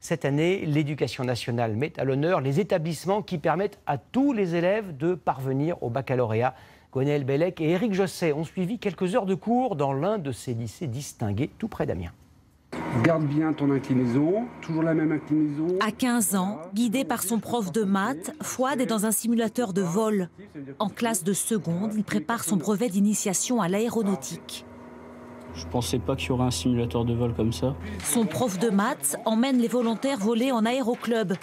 Cette année, l'Éducation nationale met à l'honneur les établissements qui permettent à tous les élèves de parvenir au baccalauréat. Gwenaëlle Bellec et Éric Josset ont suivi quelques heures de cours dans l'un de ces lycées distingués tout près d'Amiens. Garde bien ton inclinaison, toujours la même inclinaison. À 15 ans, guidé par son prof de maths, Fouad est dans un simulateur de vol. En classe de seconde, il prépare son brevet d'initiation à l'aéronautique. Je ne pensais pas qu'il y aurait un simulateur de vol comme ça. Son prof de maths emmène les volontaires voler en aéroclub.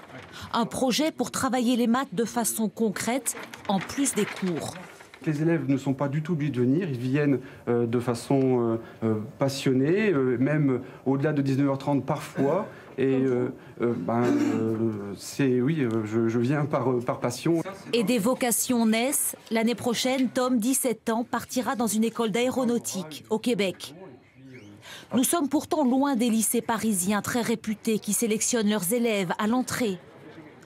Un projet pour travailler les maths de façon concrète, en plus des cours. Les élèves ne sont pas du tout obligés de venir, ils viennent de façon passionnée, même au-delà de 19h30 parfois. Et je viens par passion. Et des vocations naissent. L'année prochaine, Tom, 17 ans, partira dans une école d'aéronautique au Québec. Nous sommes pourtant loin des lycées parisiens très réputés qui sélectionnent leurs élèves à l'entrée.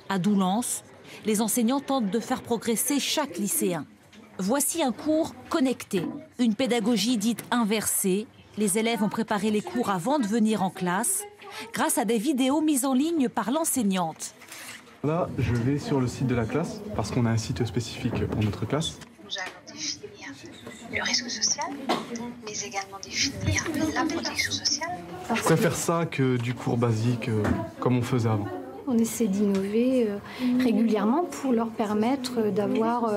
À Doullens, les enseignants tentent de faire progresser chaque lycéen. Voici un cours connecté, une pédagogie dite inversée. Les élèves ont préparé les cours avant de venir en classe, grâce à des vidéos mises en ligne par l'enseignante. Là, je vais sur le site de la classe, parce qu'on a un site spécifique pour notre classe. Nous allons définir le risque social, mais également définir la protection sociale. Je préfère ça que du cours basique, comme on faisait avant. On essaie d'innover régulièrement pour leur permettre d'avoir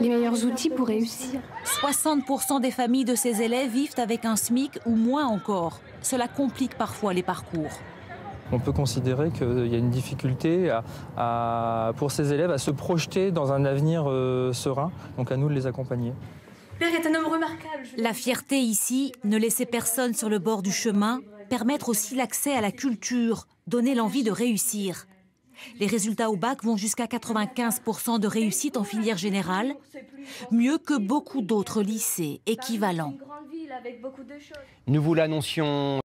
les meilleurs outils pour réussir. 60% des familles de ces élèves vivent avec un SMIC ou moins encore. Cela complique parfois les parcours. On peut considérer qu'il y a une difficulté pour ces élèves à se projeter dans un avenir serein, donc à nous de les accompagner. Père est un homme remarquable. La fierté ici, ne laisser personne sur le bord du chemin, permettre aussi l'accès à la culture, donner l'envie de réussir. Les résultats au bac vont jusqu'à 95% de réussite en filière générale, mieux que beaucoup d'autres lycées équivalents. Nous vous l'annoncions